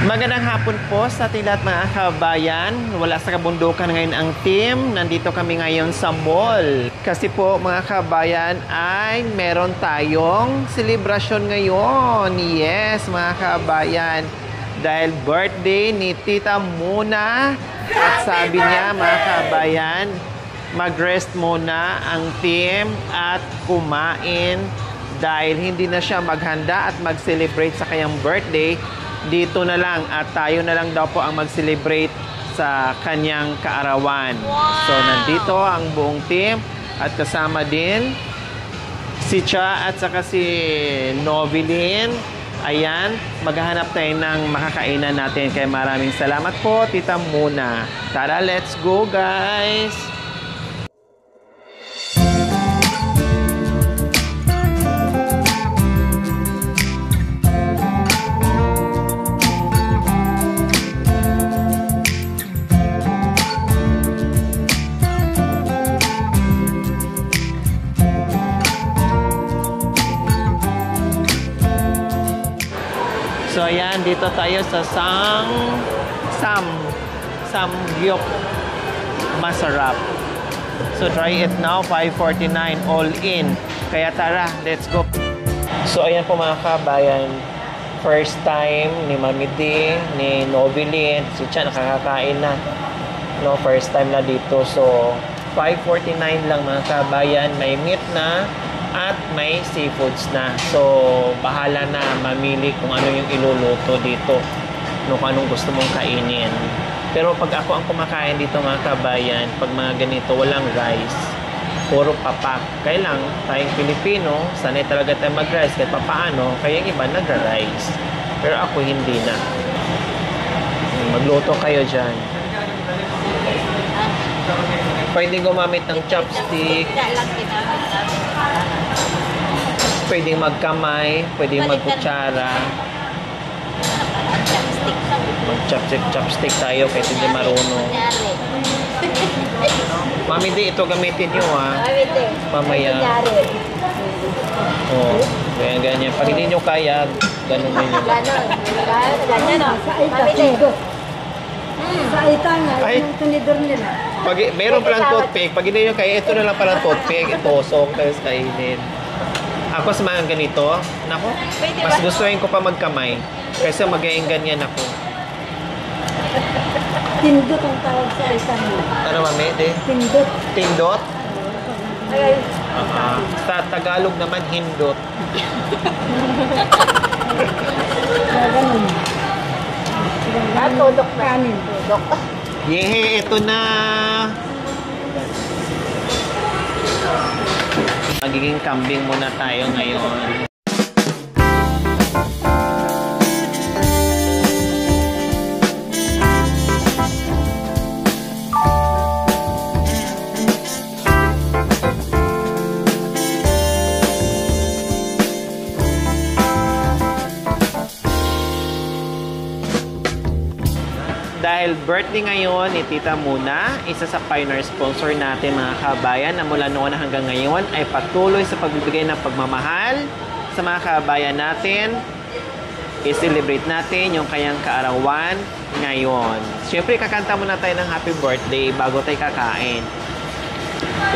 Magandang hapon po sa ating lahat mga kabayan. Wala sa kabundukan ngayon ang team. Nandito kami ngayon sa mall. Kasi po mga kabayan ay meron tayong selebrasyon ngayon. Yes mga kabayan. Dahil birthday ni Tita Muna. At sabi niya mga kabayan, mag-rest muna ang team at kumain. Dahil hindi na siya maghanda at mag-celebrate sa kanyang birthday. Dito na lang at tayo na lang daw po ang mag-celebrate sa kanyang kaarawan. Wow. So, nandito ang buong team at kasama din si Cha at saka si Novelyn. Ayan, maghahanap tayo ng makakainan natin. Kaya maraming salamat po, Tita Muna. Tara, let's go guys! So ayan, dito tayo sa Samgyup. Masarap. So try it now, 549 all in. Kaya tara, let's go. So ayan po mga kabayan, first time ni Mami D, ni Novelyn, si Cha nakakakain na. No, first time na dito. So 549 lang mga kabayan, may meat na at may seafoods na. So, bahala na mamili kung ano yung iluluto dito. No, kung anong gusto mong kainin. Pero pag ako ang kumakain dito mga kabayan, pag mga ganito, walang rice. Puro papak. Kaya lang, tayong Pilipino, sanay talaga tayo mag-rice. Kahit papaano, kaya yung iba nagra-rice. Pero ako hindi na. Magluto kayo dyan. Pwedeng gumamit ng chopstick. Pwedeng magkamay, pwedeng magkutsara. Mag-chopstick tayo kahit hindi marunong. Mami, di ito gamitin nyo ha. Mamaya. Oh, ganyan. Pag hindi nyo kaya, ganun nyo. Ganyan o. Sa itang yung tunidor nila. Meron palang toothpick. Pag hindi nyo kaya, ito na lang palang toothpick. Itusok, tapos kainin. Ako sa mga ganito, nako, mas gustuhin ko pa magkamay. Kasi magaing ganyan ako. Tindot ang tawag sa itang. Ano mami? Tindot. Tindot? Sa Tagalog naman, hindot. Ganun. Tudok na. Kanin. Tudok. Yehe, ito na. Magiging kambing muna tayo ngayon. Dahil birthday ngayon ni Tita Muna, isa sa pioneer sponsor natin mga kabayan na mula noon hanggang ngayon ay patuloy sa pagbibigay ng pagmamahal sa mga kabayan natin. I-celebrate natin yung kanyang kaarawan ngayon. Siyempre, kakanta muna tayo ng happy birthday bago tayo kakain.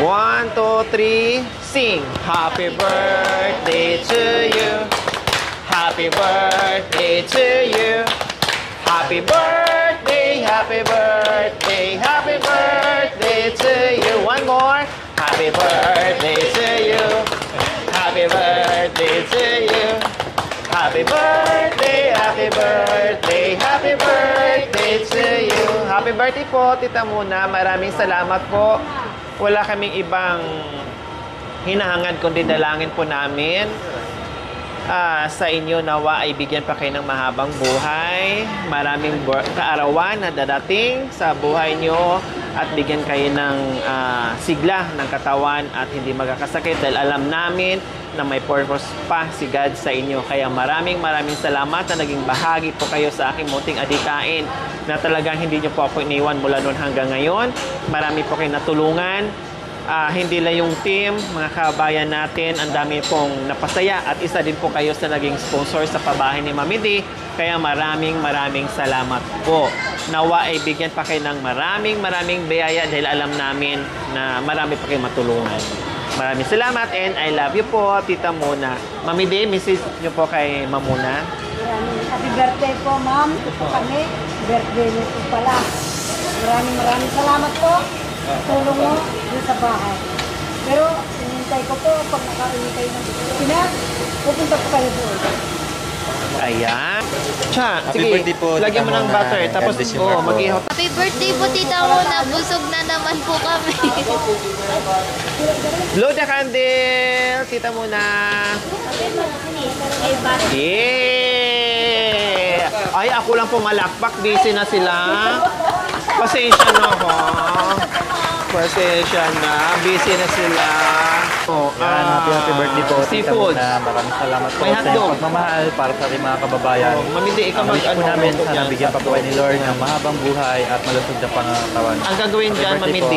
1, 2, 3, sing! Happy birthday to you! Happy birthday to you! Happy birthday, happy birthday, happy birthday to you. One more. Happy birthday to you. Happy birthday to you. Happy birthday, happy birthday, happy birthday to you. Happy birthday po, Tita Muna. Maraming salamat po. Wala kaming ibang hinahangad kundi dalangin po namin sa inyo nawa ay bigyan pa kayo ng mahabang buhay. Maraming kaarawan na dadating sa buhay nyo at bigyan kayo ng sigla ng katawan at hindi magkakasakit dahil alam namin na may purpose pa si God sa inyo. Kaya maraming salamat na naging bahagi po kayo sa aking munting adikain na talagang hindi nyo po ako iniwan mula noon hanggang ngayon. Marami po kayo natulungan. Hindi lang yung team, mga kabayan natin, ang dami pong napasaya at isa din po kayo sa naging sponsor sa pabahay ni Mami D. Kaya maraming salamat po. Nawa ay bigyan pa kayo ng maraming biyaya dahil alam namin na marami pa kayo matulungan. Maraming salamat and I love you po, Tita Mona. Mami D, message nyo po kay Mamuna. Happy birthday po, ma'am. Ito po kami. Birthday niyo po pala. Maraming salamat po. Tulong mo dun sa bahay. Pero, hinintay ko po, pag nakauwi kayo ng Pilipinas, pupunta po kayo doon. Ayan. Cha, Happy sige, birthday po, lagyan mo Tita ng Mona. butter. Tapos, God bless you, Marco. mag-ihot. Happy birthday po, Tita Mona. Busog na naman po kami. Blow the candle, Tita Mona. Yeah! Ay, ako lang pumalakpak. Busy na sila. Pasensya na ako. Pasensya na. Busy na sila. Oh, Yan, happy birthday po, Tita seafood. Mona. Maraming salamat po May sa hotdog. iyong pagmamahal para sa ating mga kababayan. Oh, Mami D, ikaw Ang wish po namin, sana yan, bigyan pa po kayo ni Lord ng mahabang buhay at malusog na pangatawan. Ang gagawin Happy dyan, birthday Mami po. D,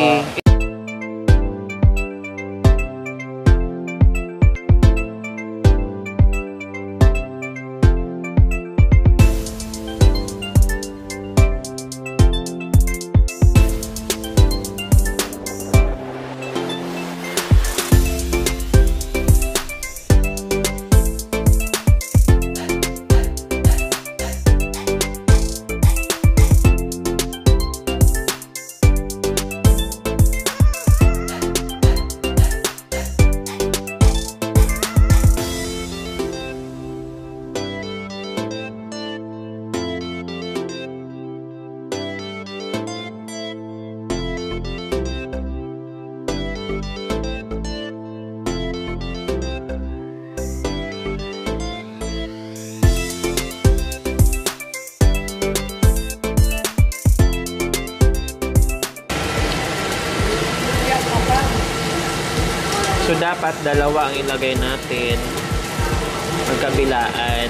so dapat dalawa ang ilagay natin magkabilaan.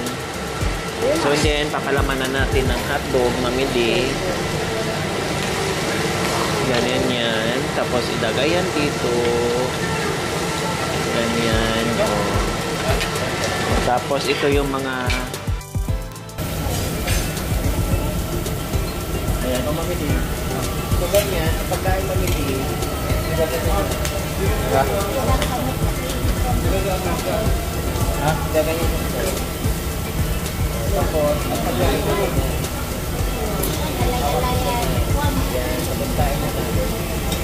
So then, papalamanan natin ng hotdog, Mami D. Ganyan yan. Tapos ilagay yan dito. Ganyan. Oh. Tapos ito yung mga... Ayan, o Mami D. So ganyan, pagkain Mami D, ilagay mo. Ha? Ha? Ilagay nyo dito. Tapos, ang pagkain mo dito. Yan, pagkain mo natin.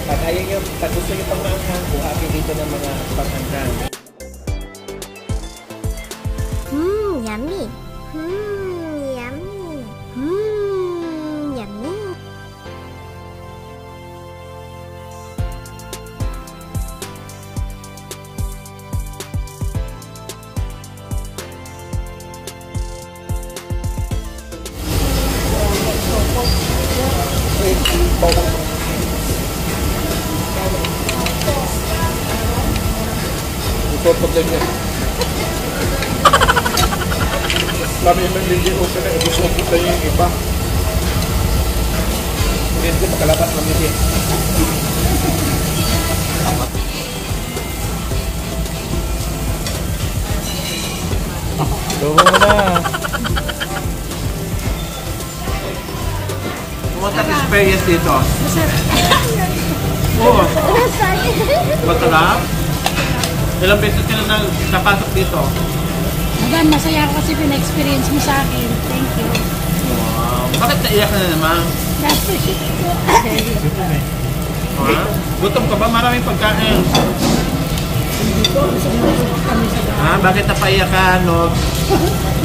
Pag ayaw nyo, pag gusto nyo pang maanghang, buhati dito ng mga paghanghang. Yummy. Yummy. Yummy. Ito pag ganyan. Kami naman hindi ko sila. Gusto ko tayo yung iba. Hindi makalabas kami din. Tubo mo na. Kumusta ang experience dito? Oo. Masarap? Ilang beses ka na napasok dito? Madam, masaya ako kasi pina-experience mo sa akin. Thank you. Wow. Bakit naiyak ka na naman? Ha? Gutom ka ba? Maraming pagkain. Ha? Bakit napaiyak ka? No?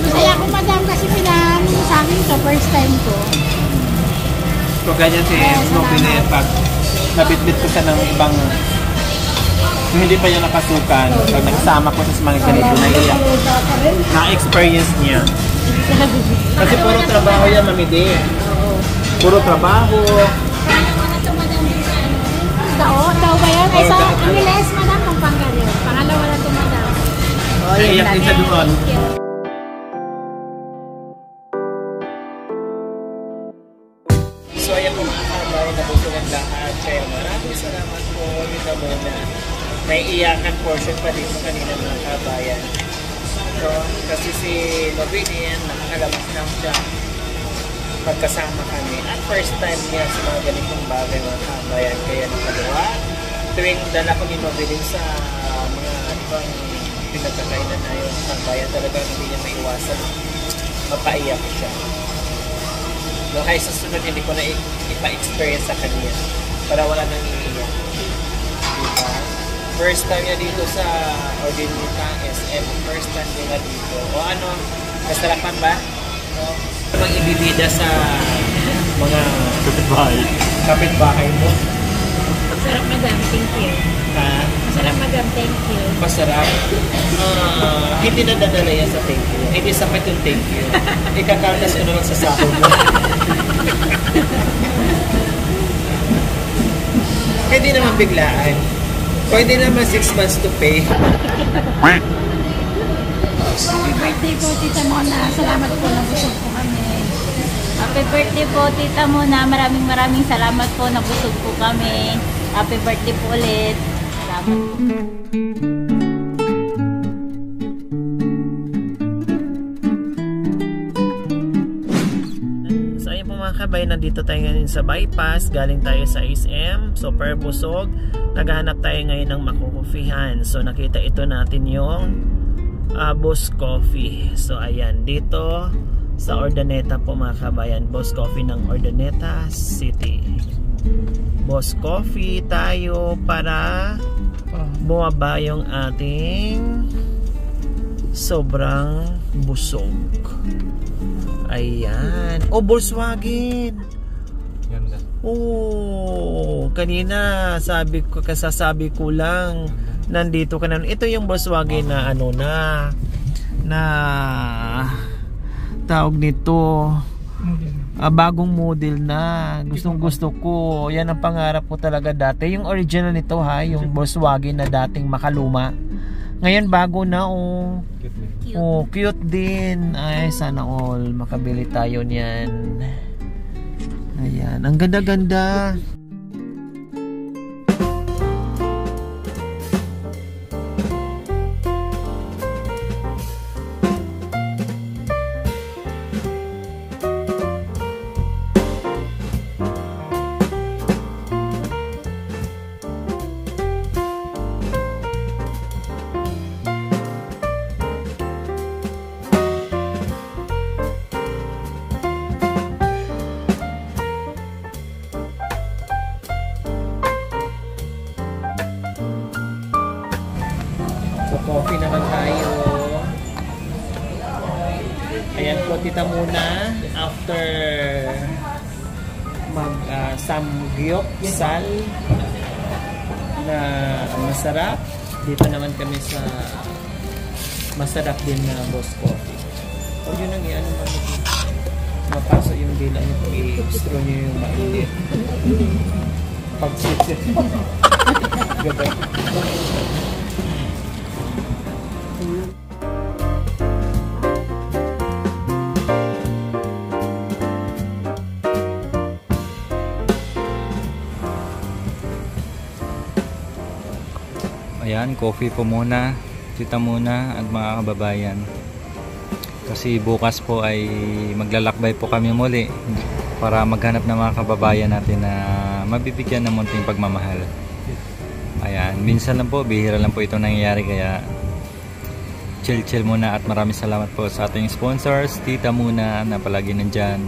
Masaya ako, madam, kasi pinano mo sa akin ito. First time ko. So ganyan si Nobile pag nabitbit ko siya ng ibang Kung hindi pa niya nakasukan, pag nagsama ko sa mga ganito, na-experience niya. Kasi puro trabaho yan, mamidi. Puro trabaho. Tao ba yan? Ay, sa Amiles, madam, kung panggalyo. Pangalawa na ito, madam. Naiyak din sa doon. So ayan po mga kabayan, nabusog ang lahat. Kaya maraming salamat po. Dito muna. May iyakan portion pa dito kanina mga kabayan. So, kasi si Lovinian, nakakalabas lang siya pagkasama kami. At first time niya sa mga ganitong bagay mga kabayan. Kaya nakagawa. Tuwing dala ko ni Lovinian sa mga ibang pinagkakainan na yun sa kabayan, talagang hindi niya maiwasan. Mapaiyak siya. No, kaya sa sunod, hindi ko na ipa-experience sa kanya para wala nang iiyak. Diba? First time niya dito sa Ordinita SM. First time niya dito. O ano, masarapan ba? No? Mag-ibibida sa mga kapitbahay mo. Masarap, madam. Thank you. Ha? Masarap, madam. Thank you. Masarap. Hindi na dadala yan sa thank you. Hindi sapat yung thank you. Ikakaltas ko naman sa sahod mo. Hindi naman biglaan. Pwede naman 6 months to pay. Happy birthday po, Tita Mona. Salamat po na busog po kami. Happy birthday po, Tita Mona. Maraming salamat po. Nabusog po kami. Happy birthday po ulit. Salamat po. So ayun po mga kabayan, nandito tayo ngayon sa bypass. Galing tayo sa SM. Super busog. Naghahanap tayo ngayon ng makukufihan. So nakita ito natin yung Boss Coffee. So ayan, dito sa Urdaneta po mga kabayan. Boss Coffee ng Urdaneta City. Boss Coffee tayo para bumaba yung ating sobrang busog. Ayan. Oh, Volkswagen. Ganda. Oh, kanina kasasabi ko lang nandito ka na. Ito yung Volkswagen na ano na tawag nito. Bagong model na. Gusto ko. Yan ang pangarap ko talaga dati. Yung original nito ha, yung Volkswagen na dating makaluma. Ngayon bago na oh. Oh, cute din. Ay, sana all makabili tayo niyan. Ayan, ang ganda-ganda. Coffee naman tayo. Ayan po, Tita Mona. After samgyupsal na masarap, dito naman kami sa masarap din na Boss Coffee. O yun ang ano man mapasok yung dila niyo kung i-straw niyo yung mainit. Pag-sit-sit. Gabay. Ayan, coffee po muna, Tita Mona at mga kababayan. Kasi bukas po ay maglalakbay po kami muli para maghanap ng mga kababayan natin na mabibigyan ng munting pagmamahal. Ayan, minsan lang po, bihira lang po ito nangyayari, kaya chill muna at maraming salamat po sa ating sponsors, Tita Mona na palagi nandyan.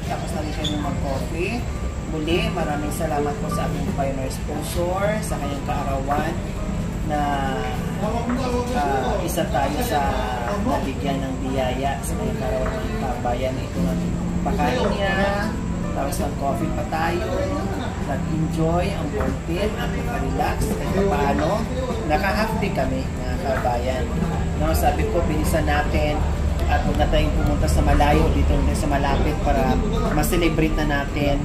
Tapos na rin kayo mag-coffee. Muli, maraming salamat po sa aming pioneer sponsor, sa kanyang kaarawan. na isa tayo sa nabigyan ng biyaya sa mga karawang ng kabayan. Ito nga pakain niya, tapos ng-coffee pa tayo, nag-enjoy ang ballpit, nag-relax, kahit paano. Naka-half day kami, mga kabayan. No, sabi ko, bilisan natin at huwag na tayong pumunta sa malayo, dito natin sa malapit para ma-celebrate na natin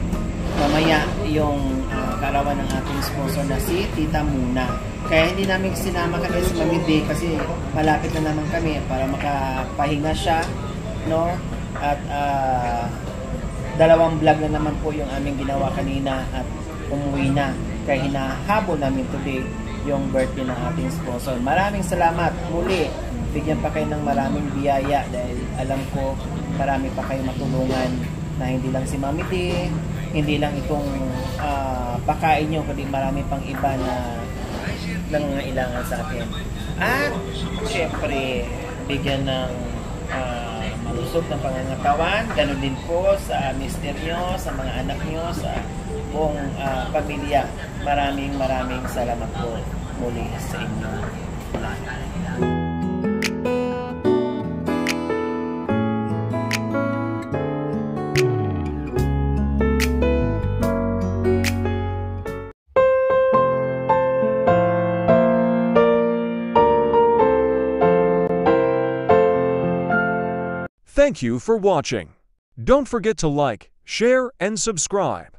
mamaya yung karawan ng ating sponsor na si Tita Muna. Kaya hindi namin sinama kami sa Mami Day kasi malapit na naman kami para makapahinga siya, no? At dalawang vlog na naman po yung aming ginawa kanina at umuwi na. Kaya hinahabol namin today yung birthday ng ating sponsor. Maraming salamat muli. Bigyan pa kayo ng maraming biyaya dahil alam ko marami pa kayo matulungan na hindi lang si Mami Day, hindi lang itong pakain nyo, kundi marami pang iba na nangangailangan sa akin. At syempre, bigyan ng malusog ng pangangatawan. Ganun din po sa mister nyo, sa mga anak nyo, sa buong pamilya. Maraming salamat po muli sa inyo. Thank you for watching. Don't forget to like, share, and subscribe.